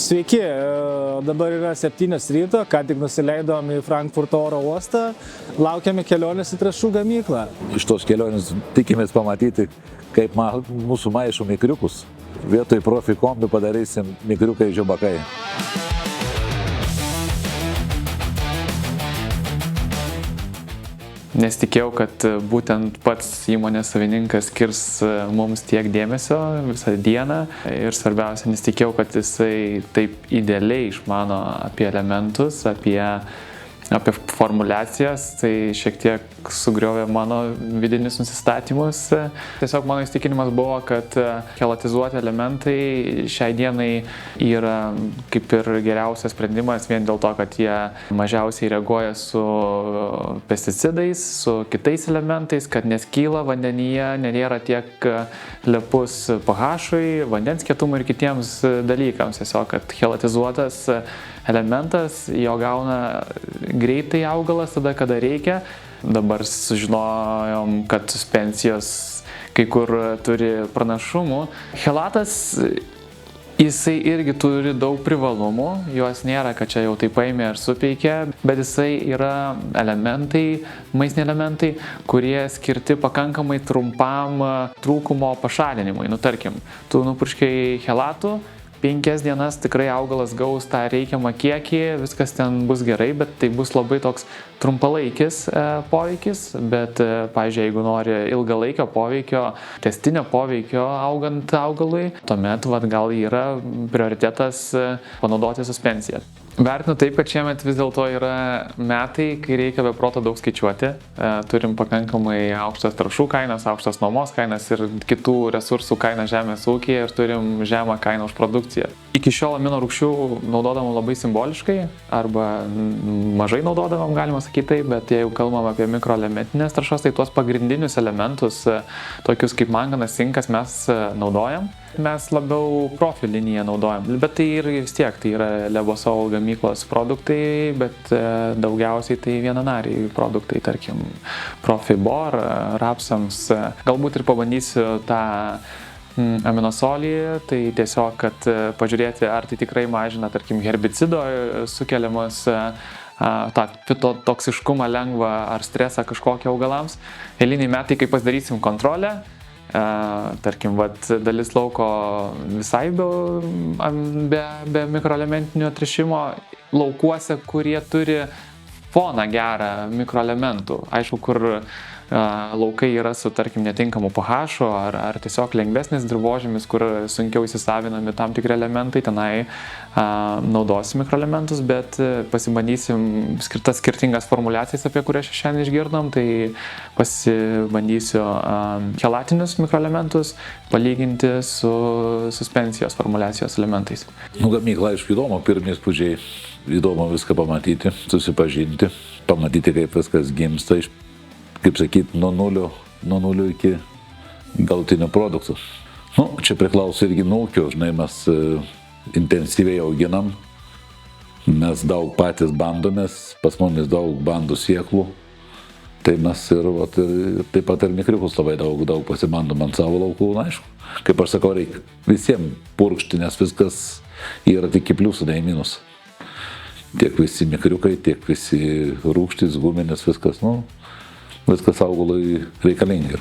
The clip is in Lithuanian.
Sveiki, dabar yra 7 ryto, ką tik nusileidom į Frankfurto oro uostą, laukiame kelionės į trąšų gamyklą. Iš tos kelionės tikimės pamatyti, kaip mūsų maišo mikriukus. Vietoj profi kombi padarysim mikriukai žiobakai. Nesitikėjau, kad būtent pats įmonės savininkas skirs mums tiek dėmesio visą dieną ir svarbiausia, nesitikėjau, kad jisai taip idealiai išmano apie elementus, apie formulacijas, tai šiek tiek sugriovė mano vidinius nusistatymus. Tiesiog mano įsitikinimas buvo, kad chelatizuoti elementai šiai dienai yra kaip ir geriausias sprendimas vien dėl to, kad jie mažiausiai reaguoja su pesticidais, su kitais elementais, kad neskyla vandenyje, nėra tiek lepus pH-ui, vandens kietumui ir kitiems dalykams. Tiesiog, kad chelatizuotas elementas, jo gauna greitai augalas tada, kada reikia. Dabar sužinojom, kad suspensijos kai kur turi pranašumų. Chelatas, jisai irgi turi daug privalumų, juos nėra, kad čia jau taip paėmė ir supeikė, bet jisai yra elementai, maistiniai elementai, kurie skirti pakankamai trumpam trūkumo pašalinimui. Tarkim, tu nupurškei chelatų, 5 dienas tikrai augalas gaus tą reikiamą kiekį, viskas ten bus gerai, bet tai bus labai toks trumpalaikis poveikis, bet, pavyzdžiui, jeigu nori ilgalaikio poveikio, tęstinio poveikio augant augalui, tuomet gal yra prioritetas panaudoti suspensiją. Vertinu taip, kad šiemet vis dėlto yra metai, kai reikia be proto daug skaičiuoti. Turim pakankamai aukštas trąšų kainas, aukštas nuomos kainas ir kitų resursų kainą žemės ūkyje ir turim žemą kainą už produkciją. Iki šiol amino rūgščių naudodavom labai simboliškai arba mažai naudodavom, galima sakyti taip, bet jeigu kalbam apie mikroelementinės trąšas, tai tuos pagrindinius elementus, tokius kaip manganas, cinkas, mes naudojam. Mes labiau profi liniją naudojam, bet tai ir vis tiek, tai yra Lebosol gamyklos produktai, bet daugiausiai tai vienanariai produktai, tarkim, profi bor, rapsams. Galbūt ir pabandysiu tą aminosolį, tai tiesiog, kad pažiūrėti, ar tai tikrai mažina, tarkim, herbicido sukeliamas tą fitotoksiškumą lengvą ar stresą kažkokį augalams. Eiliniai metai, kai pasidarysim kontrolę, tarkim, dalis lauko visai be mikroelementinio tręšimo, laukuose, kurie turi foną gerą mikroelementų. Aišku, kur laukai yra su, tarkim, netinkamu pH ar tiesiog lengvesnis dirvožemis, kur sunkiau įsisavinami tam tikri elementai, tenai naudosim mikroelementus, bet pasibandysim skirtas skirtingas formulacijas, apie kurias šiandien išgirdom, tai pasibandysiu chelatinius mikroelementus palyginti su suspensijos formulacijos elementais. Gamykla, aišku, įdomu, pirmi įspūdžiai, įdomu viską pamatyti, susipažinti, pamatyti, kaip viskas gimsta, kaip sakyti, nuo nulio iki galutinio produktų. Čia priklauso irgi nuo ūkio, žinai, mes intensyviai auginam, mes daug patys bandomės, pas mumis daug bandų sėklų, tai mes ir taip pat ir mikriukus labai daug pasibandom ant savo laukų, aišku. Kaip aš sakau, reikia visiems purkšti, nes viskas yra tik į pliusą, ne į minusą. Tiek visi mikriukai, tiek visi rūgštys, guminės, viskas augalui reikalinga.